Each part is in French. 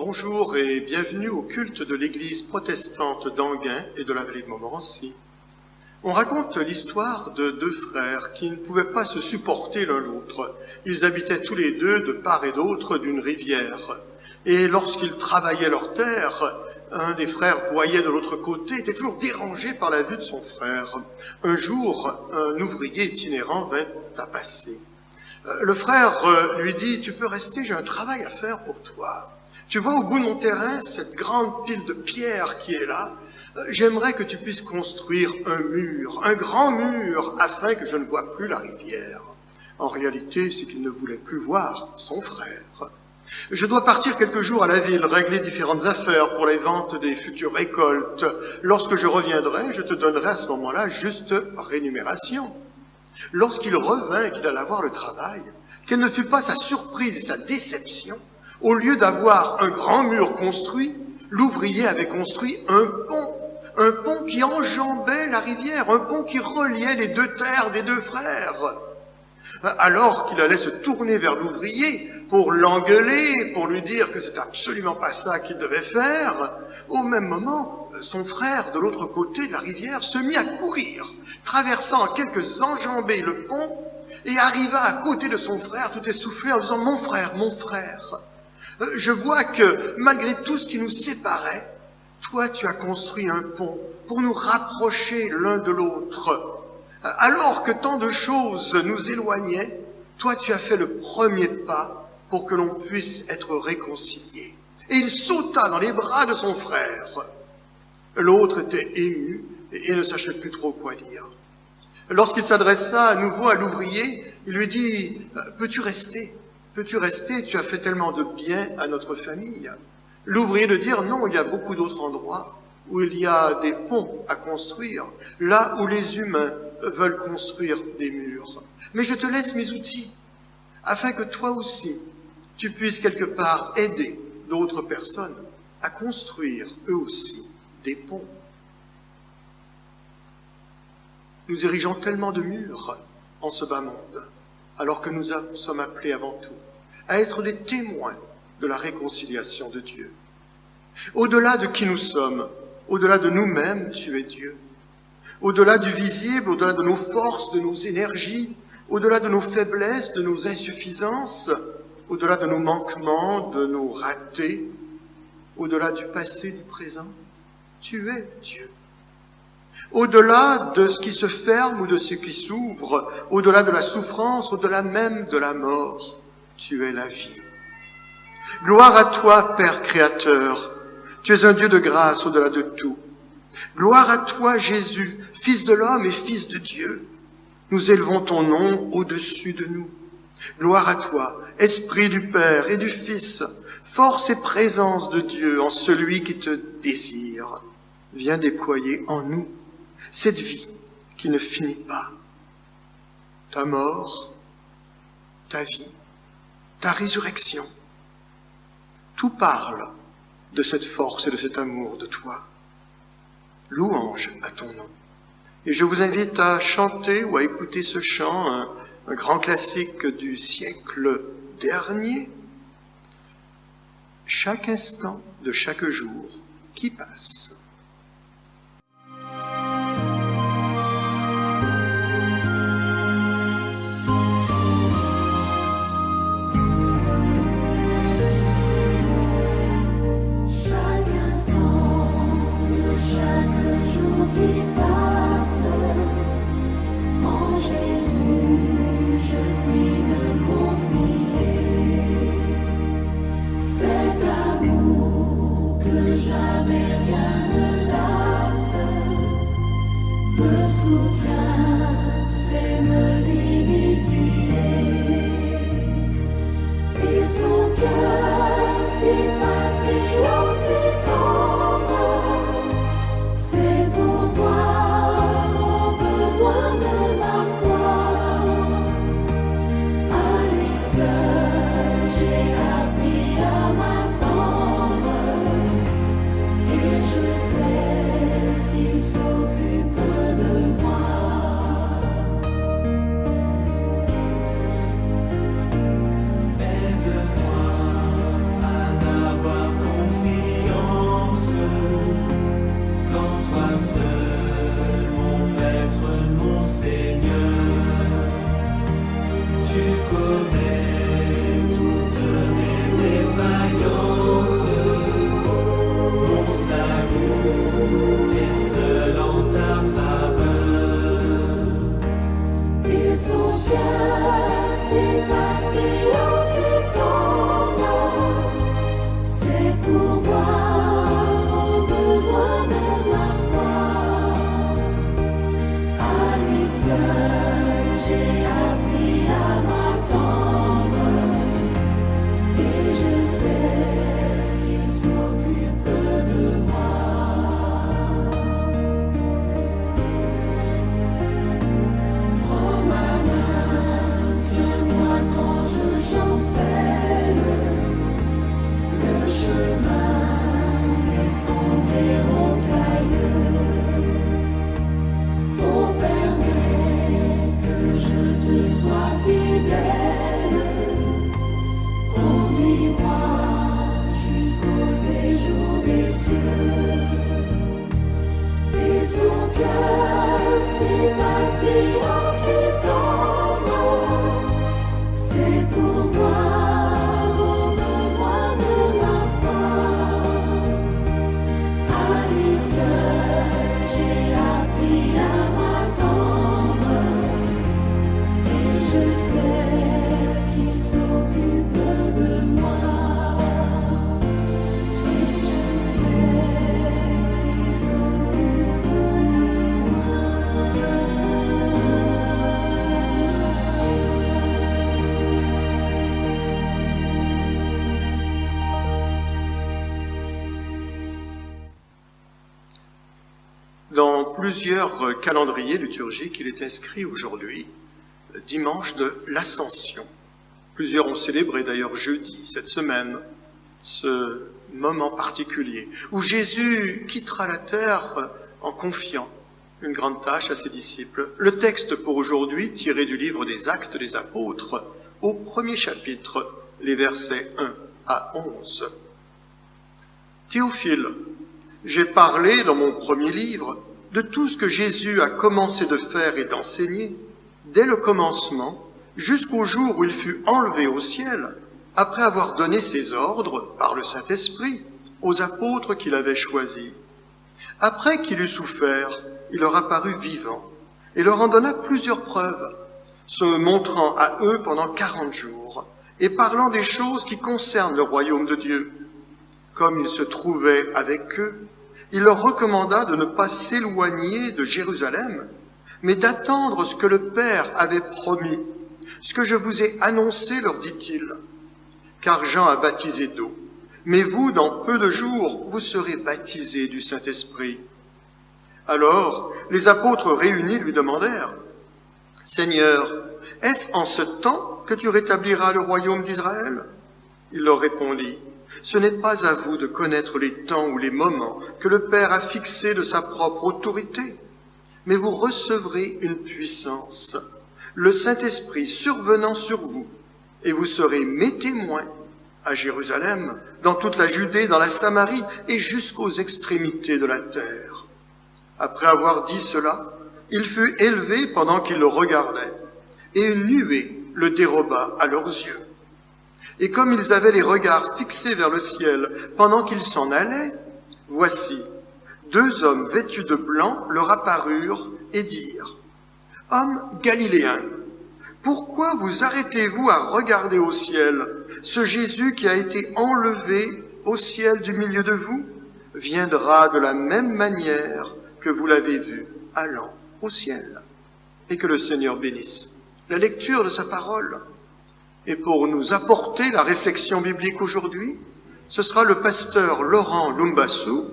Bonjour et bienvenue au culte de l'église protestante d'Anguin et de la vallée de Montmorency. On raconte l'histoire de deux frères qui ne pouvaient pas se supporter l'un l'autre. Ils habitaient tous les deux de part et d'autre d'une rivière. Et lorsqu'ils travaillaient leur terre, un des frères voyait de l'autre côté, était toujours dérangé par la vue de son frère. Un jour, un ouvrier itinérant vint à passer. Le frère lui dit « Tu peux rester, j'ai un travail à faire pour toi. Tu vois au bout de mon terrain cette grande pile de pierres qui est là. J'aimerais que tu puisses construire un mur, un grand mur, afin que je ne voie plus la rivière. » En réalité, c'est qu'il ne voulait plus voir son frère. « Je dois partir quelques jours à la ville, régler différentes affaires pour les ventes des futures récoltes. Lorsque je reviendrai, je te donnerai à ce moment-là juste rémunération. » Lorsqu'il revint et qu'il alla voir le travail, quelle ne fut pas sa surprise et sa déception. Au lieu d'avoir un grand mur construit, l'ouvrier avait construit un pont qui enjambait la rivière, un pont qui reliait les deux terres des deux frères. Alors qu'il allait se tourner vers l'ouvrier pour l'engueuler, pour lui dire que c'est absolument pas ça qu'il devait faire, au même moment, son frère, de l'autre côté de la rivière, se mit à courir, traversant en quelques enjambées le pont, et arriva à côté de son frère, tout essoufflé, en disant « Mon frère, je vois que malgré tout ce qui nous séparait, toi tu as construit un pont pour nous rapprocher l'un de l'autre. Alors que tant de choses nous éloignaient, toi tu as fait le premier pas pour que l'on puisse être réconciliés. » Et il sauta dans les bras de son frère. L'autre était ému et ne sachait plus trop quoi dire. Lorsqu'il s'adressa à nouveau à l'ouvrier, il lui dit « Peux-tu rester ? Peux-tu rester ? Tu as fait tellement de bien à notre famille. » L'ouvrier de dire « Non, il y a beaucoup d'autres endroits où il y a des ponts à construire, là où les humains veulent construire des murs. Mais je te laisse mes outils, afin que toi aussi, tu puisses quelque part aider d'autres personnes à construire eux aussi des ponts. » Nous érigeons tellement de murs en ce bas monde, alors que nous sommes appelés avant tout à être des témoins de la réconciliation de Dieu. Au-delà de qui nous sommes, au-delà de nous-mêmes, tu es Dieu. Au-delà du visible, au-delà de nos forces, de nos énergies, au-delà de nos faiblesses, de nos insuffisances, au-delà de nos manquements, de nos ratés, au-delà du passé, du présent, tu es Dieu. Au-delà de ce qui se ferme ou de ce qui s'ouvre, au-delà de la souffrance, au-delà même de la mort, tu es la vie. Gloire à toi, Père créateur, tu es un Dieu de grâce au-delà de tout. Gloire à toi, Jésus, Fils de l'homme et Fils de Dieu. Nous élevons ton nom au-dessus de nous. Gloire à toi, Esprit du Père et du Fils, force et présence de Dieu en celui qui te désire. Viens déployer en nous cette vie qui ne finit pas. Ta mort, ta vie, ta résurrection, tout parle de cette force et de cet amour de toi. Louange à ton nom. Et je vous invite à chanter ou à écouter ce chant, un grand classique du siècle dernier. Chaque instant de chaque jour qui passe. Cet amour que jamais rien ne sois fidèle, conduis-moi jusqu'au séjour des cieux. Et son cœur si patient, si tendre, c'est pour voir aux besoins de ma foi. À lui seul, j'ai appris à m'attendre, et je sais qu'il s'occupe de moi. Et je sais qu'il s'occupe de moi. Dans plusieurs calendriers liturgiques, il est inscrit aujourd'hui, dimanche de l'Ascension. Plusieurs ont célébré d'ailleurs jeudi, cette semaine, ce moment particulier où Jésus quittera la terre en confiant une grande tâche à ses disciples. Le texte pour aujourd'hui, tiré du livre des Actes des Apôtres, au premier chapitre, les versets 1 à 11. Théophile, j'ai parlé dans mon premier livre de tout ce que Jésus a commencé de faire et d'enseigner, dès le commencement jusqu'au jour où il fut enlevé au ciel, après avoir donné ses ordres par le Saint-Esprit aux apôtres qu'il avait choisis. Après qu'il eut souffert, il leur apparut vivant et leur en donna plusieurs preuves, se montrant à eux pendant 40 jours et parlant des choses qui concernent le royaume de Dieu. Comme il se trouvait avec eux, il leur recommanda de ne pas s'éloigner de Jérusalem, mais d'attendre ce que le Père avait promis. Ce que je vous ai annoncé, leur dit-il, car Jean a baptisé d'eau, mais vous, dans peu de jours, vous serez baptisés du Saint-Esprit. Alors, les apôtres réunis lui demandèrent, « Seigneur, est-ce en ce temps que tu rétabliras le royaume d'Israël ?» Il leur répondit, « Ce n'est pas à vous de connaître les temps ou les moments que le Père a fixés de sa propre autorité, mais vous recevrez une puissance, le Saint-Esprit survenant sur vous, et vous serez mes témoins à Jérusalem, dans toute la Judée, dans la Samarie et jusqu'aux extrémités de la terre. » Après avoir dit cela, il fut élevé pendant qu'ils le regardaient, et une nuée le déroba à leurs yeux. Et comme ils avaient les regards fixés vers le ciel pendant qu'ils s'en allaient, voici, 2 hommes vêtus de blanc leur apparurent et dirent, « Hommes galiléens, pourquoi vous arrêtez-vous à regarder au ciel? Ce Jésus qui a été enlevé au ciel du milieu de vous viendra de la même manière que vous l'avez vu allant au ciel. » Et que le Seigneur bénisse la lecture de sa parole. Et pour nous apporter la réflexion biblique aujourd'hui, ce sera le pasteur Laurent Lumbassou,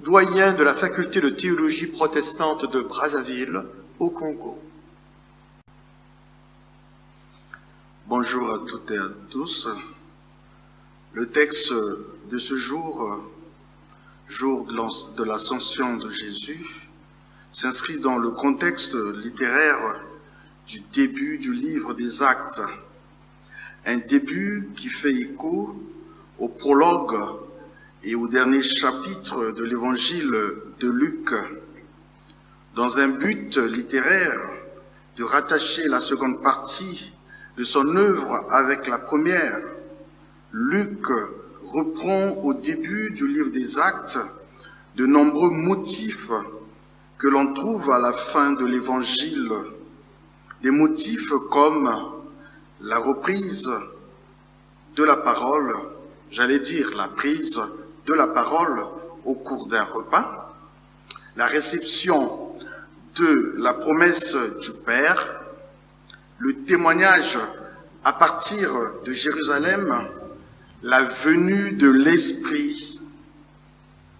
doyen de la faculté de théologie protestante de Brazzaville, au Congo. Bonjour à toutes et à tous. Le texte de ce jour, jour de l'ascension de Jésus, s'inscrit dans le contexte littéraire du début du livre des Actes. Un début qui fait écho au prologue et au dernier chapitre de l'évangile de Luc, dans un but littéraire de rattacher la seconde partie de son œuvre avec la première. Luc reprend au début du livre des Actes de nombreux motifs que l'on trouve à la fin de l'évangile. Des motifs comme la reprise de la parole, j'allais dire la prise de la parole au cours d'un repas, la réception de la promesse du Père, le témoignage à partir de Jérusalem, la venue de l'Esprit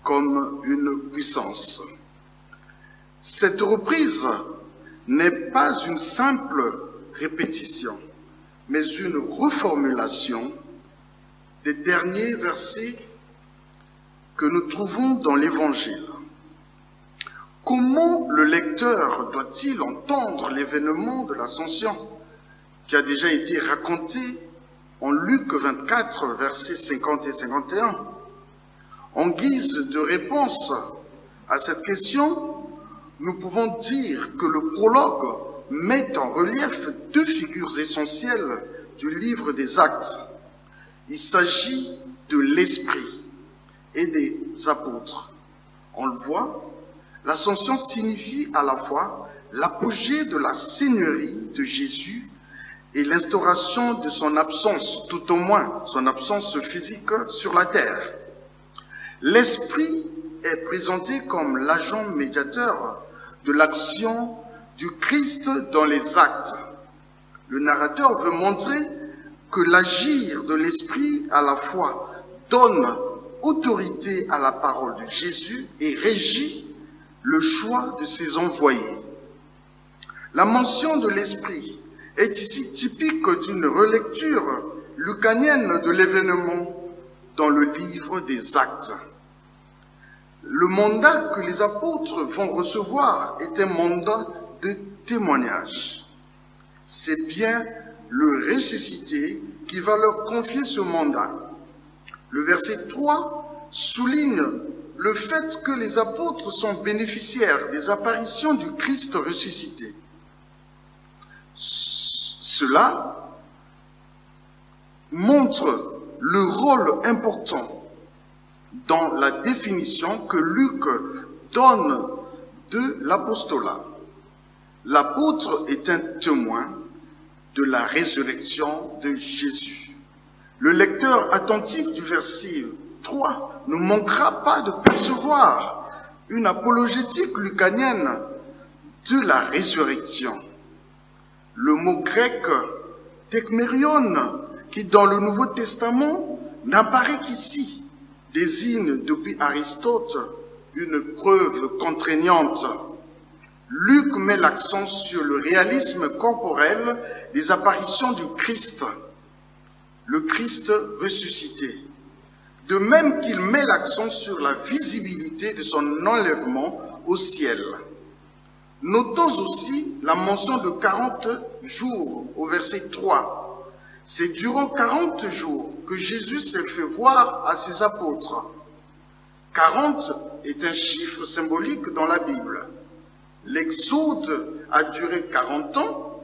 comme une puissance. Cette reprise n'est pas une simple répétition, mais une reformulation des derniers versets que nous trouvons dans l'Évangile. Comment le lecteur doit-il entendre l'événement de l'Ascension qui a déjà été raconté en Luc 24, versets 50 et 51. En guise de réponse à cette question, nous pouvons dire que le prologue met en relief deux figures essentielles du livre des Actes. Il s'agit de l'Esprit et des apôtres. On le voit, l'ascension signifie à la fois l'apogée de la seigneurie de Jésus et l'instauration de son absence, tout au moins son absence physique sur la terre. L'Esprit est présenté comme l'agent médiateur de l'action du Christ dans les actes. Le narrateur veut montrer que l'agir de l'Esprit à la fois donne autorité à la parole de Jésus et régit le choix de ses envoyés. La mention de l'Esprit est ici typique d'une relecture lucanienne de l'événement dans le livre des Actes. Le mandat que les apôtres vont recevoir est un mandat de témoignage. C'est bien le ressuscité qui va leur confier ce mandat. Le verset 3 souligne le fait que les apôtres sont bénéficiaires des apparitions du Christ ressuscité. Cela montre le rôle important dans la définition que Luc donne de l'apostolat. L'apôtre est un témoin de la résurrection de Jésus. Le lecteur attentif du verset 3 ne manquera pas de percevoir une apologétique lucanienne de la résurrection. Le mot grec tekmérion, qui dans le Nouveau Testament n'apparaît qu'ici, désigne depuis Aristote une preuve contraignante. Luc met l'accent sur le réalisme corporel des apparitions du Christ, le Christ ressuscité. De même qu'il met l'accent sur la visibilité de son enlèvement au ciel. Notons aussi la mention de 40 jours au verset 3. C'est durant 40 jours que Jésus s'est fait voir à ses apôtres. 40 est un chiffre symbolique dans la Bible. L'Exode a duré 40 ans.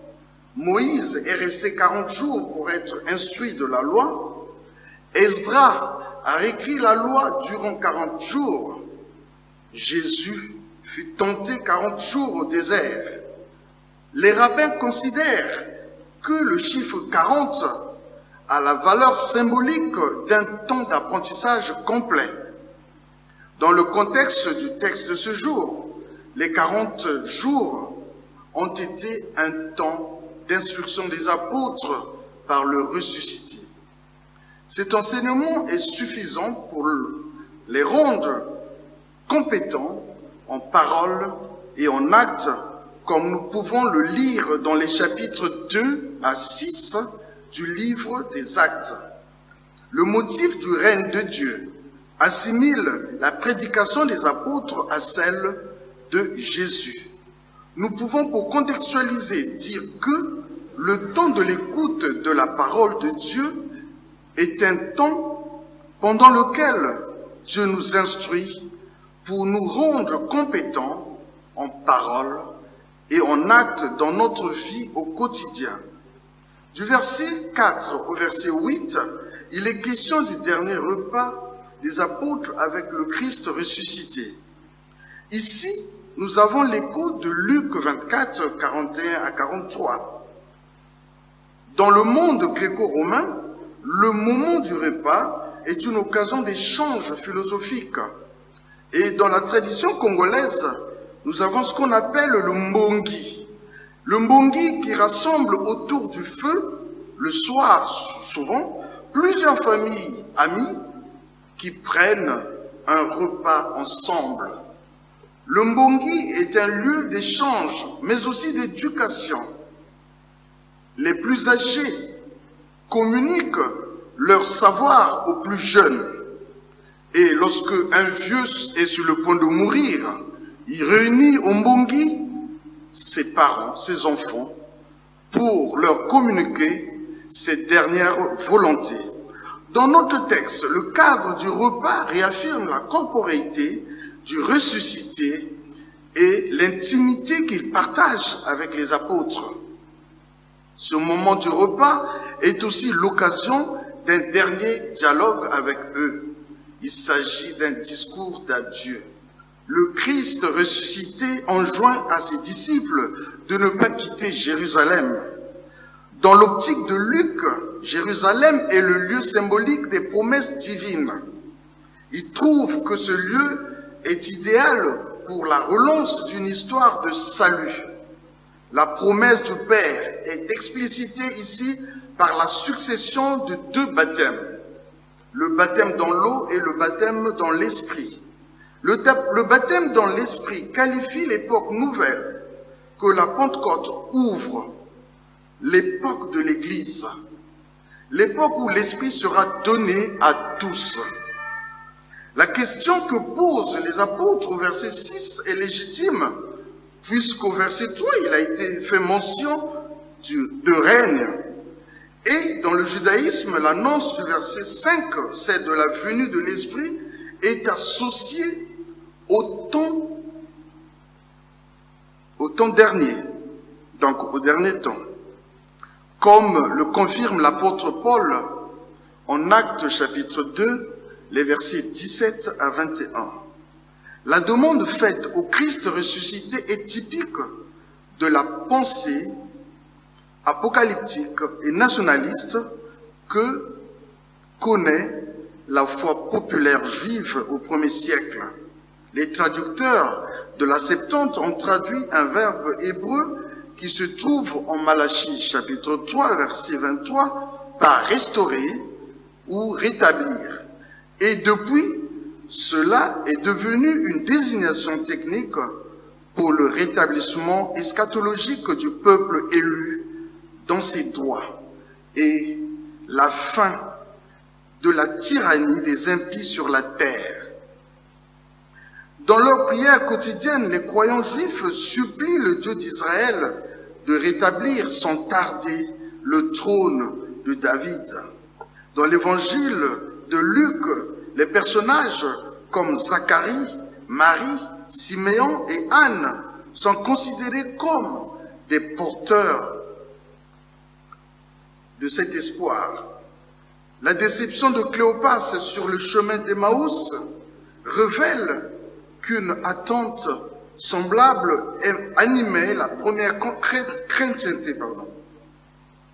Moïse est resté 40 jours pour être instruit de la loi. Esdras a réécrit la loi durant 40 jours. Jésus fut tenté 40 jours au désert. Les rabbins considèrent que le chiffre 40 a la valeur symbolique d'un temps d'apprentissage complet. Dans le contexte du texte de ce jour, les 40 jours ont été un temps d'instruction des apôtres par le ressuscité. Cet enseignement est suffisant pour les rendre compétents en parole et en acte, comme nous pouvons le lire dans les chapitres 2 à 6 du livre des Actes. Le motif du règne de Dieu assimile la prédication des apôtres à celle de Jésus. Nous pouvons, pour contextualiser, dire que le temps de l'écoute de la parole de Dieu est un temps pendant lequel Dieu nous instruit pour nous rendre compétents en parole et en acte dans notre vie au quotidien. Du verset 4 au verset 8, il est question du dernier repas des apôtres avec le Christ ressuscité. Ici, nous avons l'écho de Luc 24, 41 à 43. Dans le monde gréco-romain, le moment du repas est une occasion d'échange philosophique. Et dans la tradition congolaise, nous avons ce qu'on appelle le mbongi. Le mbongi qui rassemble autour du feu, le soir souvent, plusieurs familles amies qui prennent un repas ensemble. Le mbongi est un lieu d'échange, mais aussi d'éducation. Les plus âgés communiquent leur savoir aux plus jeunes. Et lorsque un vieux est sur le point de mourir, il réunit au mbongi ses parents, ses enfants, pour leur communiquer ses dernières volontés. Dans notre texte, le cadre du repas réaffirme la corporéité du ressuscité et l'intimité qu'il partage avec les apôtres. Ce moment du repas est aussi l'occasion d'un dernier dialogue avec eux. Il s'agit d'un discours d'adieu. Le Christ ressuscité enjoint à ses disciples de ne pas quitter Jérusalem. Dans l'optique de Luc, Jérusalem est le lieu symbolique des promesses divines. Il trouve que ce lieu est idéal pour la relance d'une histoire de salut. La promesse du Père est explicitée ici par la succession de 2 baptêmes. Le baptême dans l'eau et le baptême dans l'esprit. Le baptême dans l'esprit qualifie l'époque nouvelle que la Pentecôte ouvre, l'époque de l'Église, l'époque où l'Esprit sera donné à tous. La question que posent les apôtres au verset 6 est légitime, puisqu'au verset 3, il a été fait mention de règne. Et dans le judaïsme, l'annonce du verset 5, c'est de la venue de l'Esprit, est associée au temps dernier, donc au dernier temps, comme le confirme l'apôtre Paul en Actes chapitre 2, les versets 17 à 21. La demande faite au Christ ressuscité est typique de la pensée apocalyptique et nationaliste que connaît la foi populaire juive au 1er siècle. Les traducteurs de la Septante ont traduit un verbe hébreu qui se trouve en Malachie chapitre 3 verset 23 par restaurer ou rétablir. Et depuis, cela est devenu une désignation technique pour le rétablissement eschatologique du peuple élu dans ses droits et la fin de la tyrannie des impies sur la terre. Dans leur prière quotidienne, les croyants juifs supplient le Dieu d'Israël de rétablir sans tarder le trône de David. Dans l'évangile de Luc, les personnages comme Zacharie, Marie, Siméon et Anne sont considérés comme des porteurs de cet espoir. La déception de Cléopas sur le chemin d'Emmaüs révèle qu'une attente semblable animait la première chrétienté.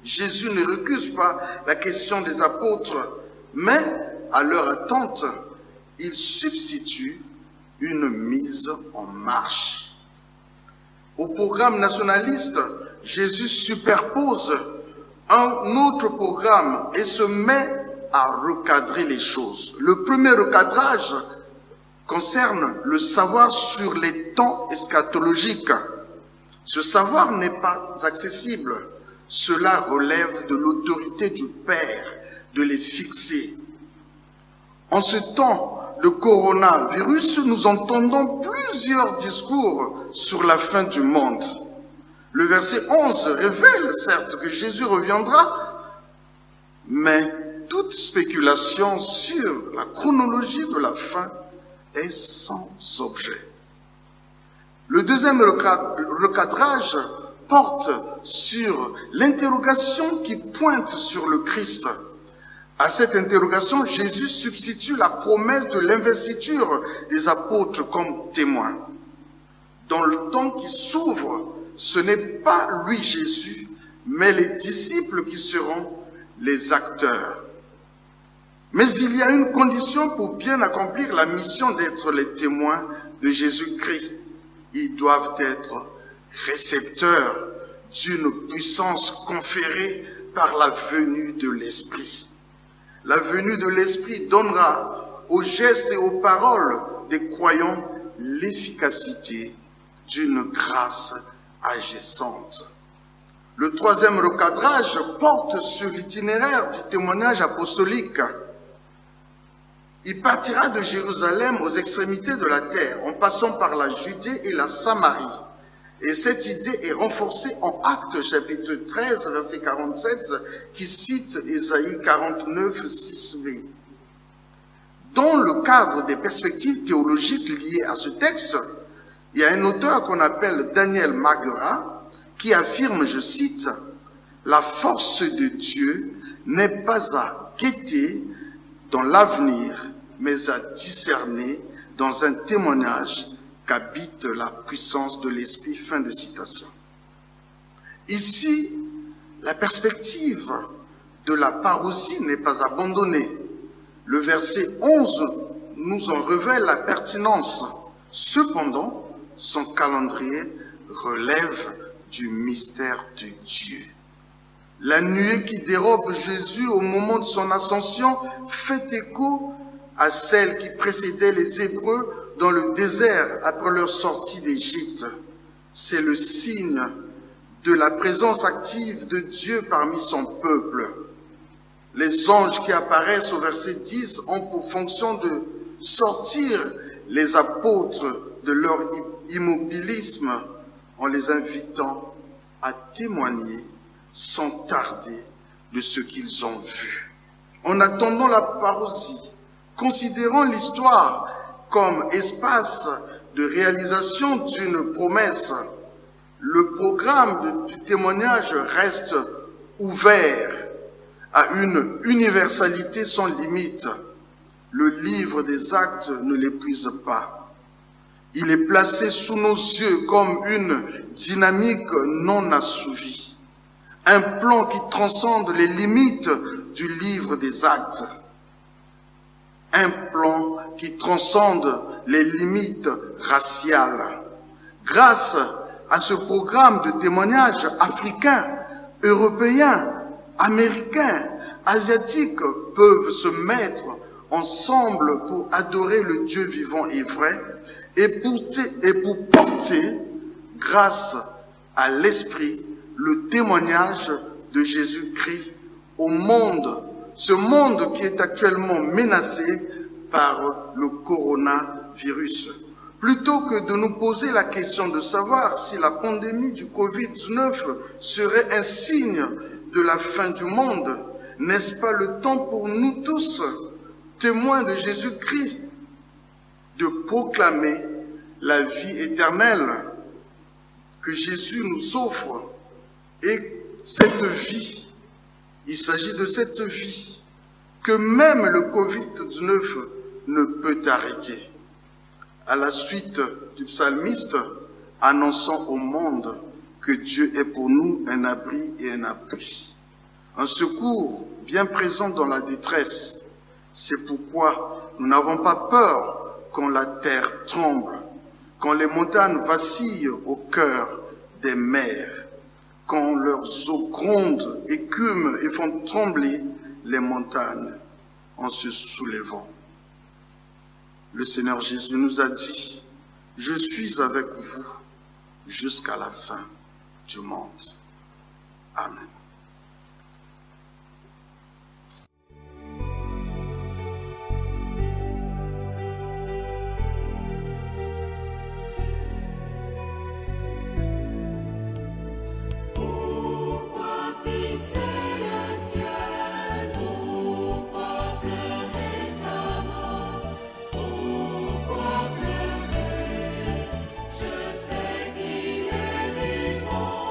Jésus ne recuse pas la question des apôtres, mais à leur attente, il substitue une mise en marche. Au programme nationaliste, Jésus superpose un autre programme et se met à recadrer les choses. Le premier recadrage concerne le savoir sur les temps eschatologiques. Ce savoir n'est pas accessible. Cela relève de l'autorité du Père de les fixer. En ce temps de coronavirus, nous entendons plusieurs discours sur la fin du monde. Le verset 11 révèle certes que Jésus reviendra, mais toute spéculation sur la chronologie de la fin est sans objet. Le deuxième recadrage porte sur l'interrogation qui pointe sur le Christ. À cette interrogation, Jésus substitue la promesse de l'investiture des apôtres comme témoin. Dans le temps qui s'ouvre, ce n'est pas lui Jésus, mais les disciples qui seront les acteurs. Mais il y a une condition pour bien accomplir la mission d'être les témoins de Jésus-Christ. Ils doivent être récepteurs d'une puissance conférée par la venue de l'Esprit. La venue de l'Esprit donnera aux gestes et aux paroles des croyants l'efficacité d'une grâce agissante. Le troisième recadrage porte sur l'itinéraire du témoignage apostolique. Il partira de Jérusalem aux extrémités de la terre, en passant par la Judée et la Samarie, Et cette idée est renforcée en Actes chapitre 13, verset 47, qui cite Ésaïe 49, 6b. Dans le cadre des perspectives théologiques liées à ce texte, il y a un auteur qu'on appelle Daniel Marguerat qui affirme, je cite, « La force de Dieu n'est pas à guetter dans l'avenir, mais à discerner dans un témoignage qu'habite la puissance de l'Esprit. » Fin de citation. Ici, la perspective de la parousie n'est pas abandonnée. Le verset 11 nous en révèle la pertinence. Cependant, son calendrier relève du mystère de Dieu. La nuée qui dérobe Jésus au moment de son ascension fait écho à celle qui précédait les Hébreux dans le désert après leur sortie d'Égypte. C'est le signe de la présence active de Dieu parmi son peuple. Les anges qui apparaissent au verset 10 ont pour fonction de sortir les apôtres de leur immobilisme en les invitant à témoigner sans tarder de ce qu'ils ont vu. En attendant la parousie, considérant l'histoire comme espace de réalisation d'une promesse, le programme du témoignage reste ouvert à une universalité sans limite. Le livre des Actes ne l'épuise pas. Il est placé sous nos yeux comme une dynamique non assouvie, un plan qui transcende les limites du livre des Actes, un plan qui transcende les limites raciales. Grâce à ce programme de témoignage africain, européen, américains, asiatiques peuvent se mettre ensemble pour adorer le Dieu vivant et vrai et pour porter, grâce à l'Esprit, le témoignage de Jésus-Christ au monde, ce monde qui est actuellement menacé par le coronavirus. Plutôt que de nous poser la question de savoir si la pandémie du Covid-19 serait un signe de la fin du monde, n'est-ce pas le temps pour nous tous, témoins de Jésus-Christ, de proclamer la vie éternelle que Jésus nous offre? Et cette vie, il s'agit de cette vie que même le Covid-19 ne peut arrêter. À la suite du psalmiste annonçant au monde que Dieu est pour nous un abri et un appui, un secours bien présent dans la détresse. C'est pourquoi nous n'avons pas peur quand la terre tremble, quand les montagnes vacillent au cœur des mers, quand leurs eaux grondent, écument et font trembler les montagnes en se soulevant. Le Seigneur Jésus nous a dit, « Je suis avec vous jusqu'à la fin du monde. » Amen. Je sais qu'il est vivant.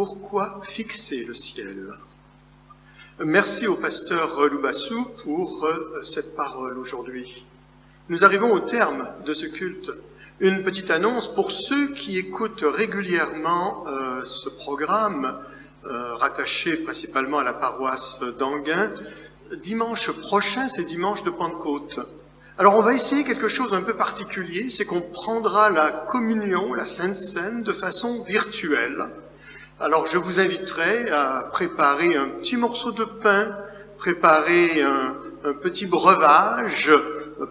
pourquoi fixer le ciel? Merci au pasteur Loubassou pour cette parole aujourd'hui. Nous arrivons au terme de ce culte. Une petite annonce pour ceux qui écoutent régulièrement ce programme, rattaché principalement à la paroisse d'Anguin. Dimanche prochain, c'est dimanche de Pentecôte. Alors on va essayer quelque chose d'un peu particulier, c'est qu'on prendra la communion, la Sainte Seine, de façon virtuelle. Alors je vous inviterai à préparer un petit morceau de pain, préparer un petit breuvage,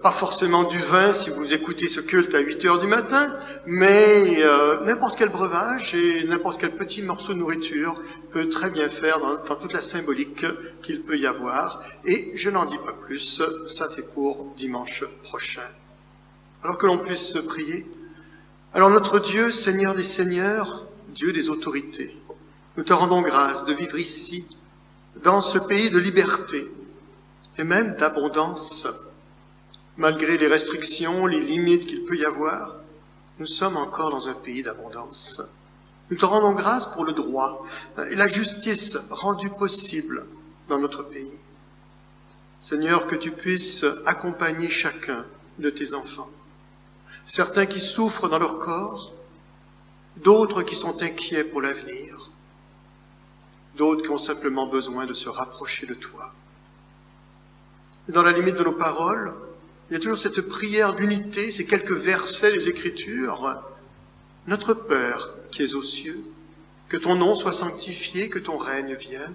pas forcément du vin si vous écoutez ce culte à 8 heures du matin, mais n'importe quel breuvage et n'importe quel petit morceau de nourriture peut très bien faire dans toute la symbolique qu'il peut y avoir. Et je n'en dis pas plus, ça c'est pour dimanche prochain. Alors que l'on puisse prier. Alors notre Dieu, Seigneur des Seigneurs, Dieu des autorités, nous te rendons grâce de vivre ici, dans ce pays de liberté et même d'abondance. Malgré les restrictions, les limites qu'il peut y avoir, nous sommes encore dans un pays d'abondance. Nous te rendons grâce pour le droit et la justice rendue possible dans notre pays. Seigneur, que tu puisses accompagner chacun de tes enfants. Certains qui souffrent dans leur corps, d'autres qui sont inquiets pour l'avenir, d'autres qui ont simplement besoin de se rapprocher de toi. Et dans la limite de nos paroles, il y a toujours cette prière d'unité, ces quelques versets des Écritures. Notre Père qui es aux cieux, que ton nom soit sanctifié, que ton règne vienne,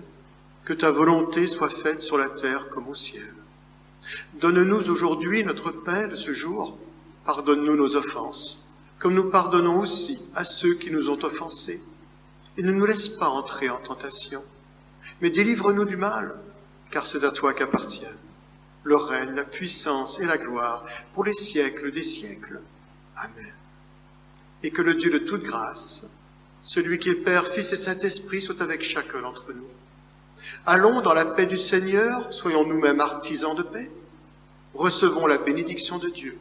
que ta volonté soit faite sur la terre comme au ciel. Donne-nous aujourd'hui notre pain de ce jour, pardonne-nous nos offenses, comme nous pardonnons aussi à ceux qui nous ont offensés. Et ne nous laisse pas entrer en tentation, mais délivre-nous du mal, car c'est à toi qu'appartiennent le règne, la puissance et la gloire pour les siècles des siècles. Amen. Et que le Dieu de toute grâce, celui qui est Père, Fils et Saint-Esprit, soit avec chacun d'entre nous. Allons dans la paix du Seigneur, soyons nous-mêmes artisans de paix. Recevons la bénédiction de Dieu,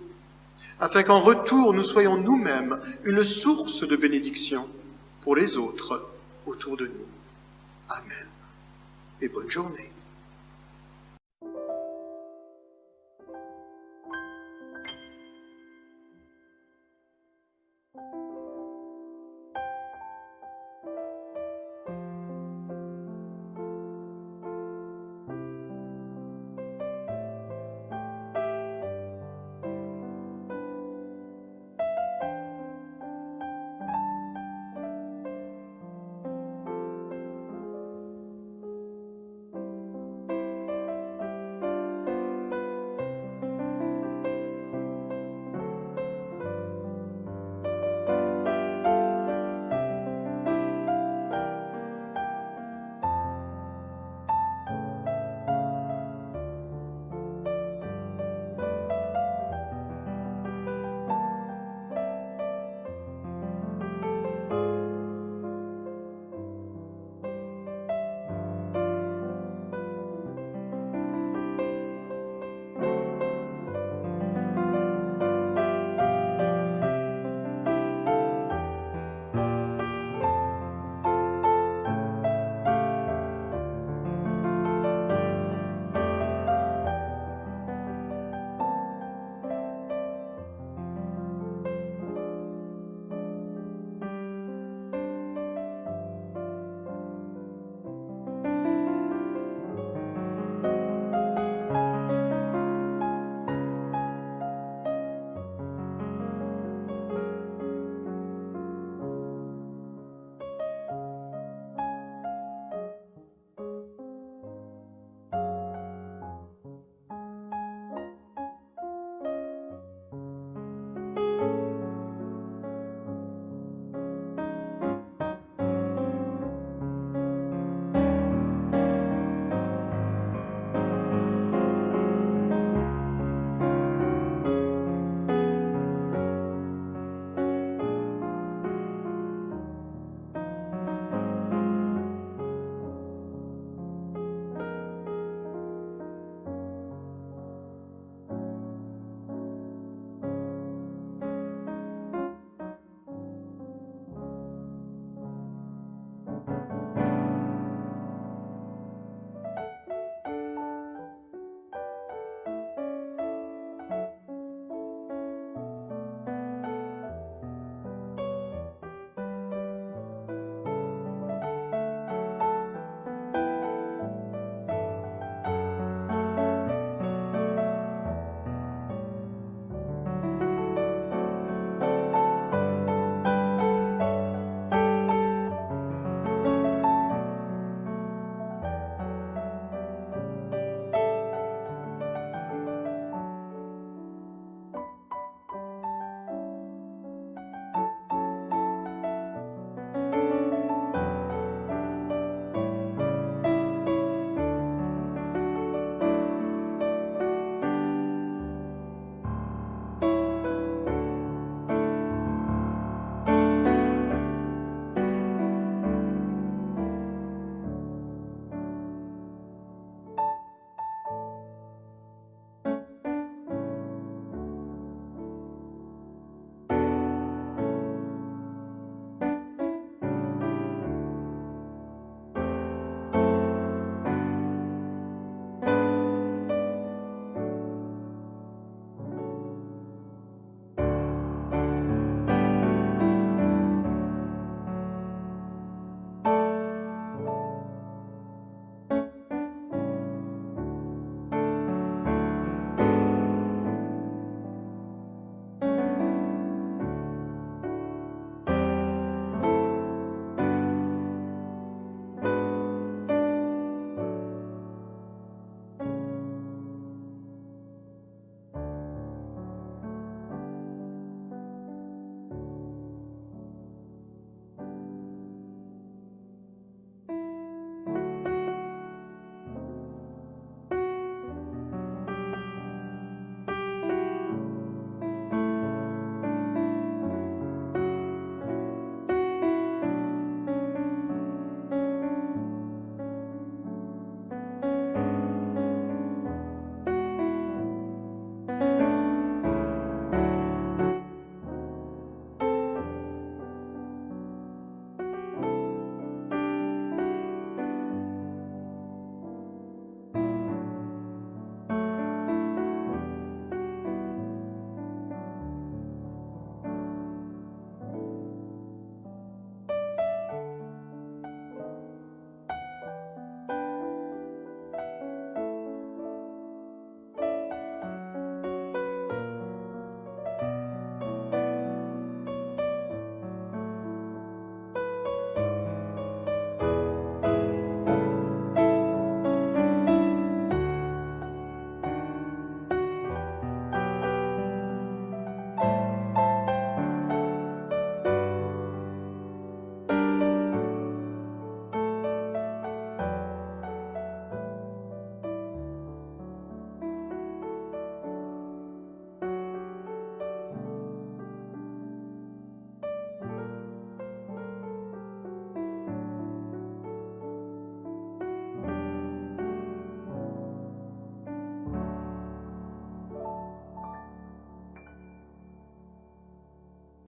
afin qu'en retour nous soyons nous-mêmes une source de bénédiction pour les autres autour de nous. Amen. Et bonne journée.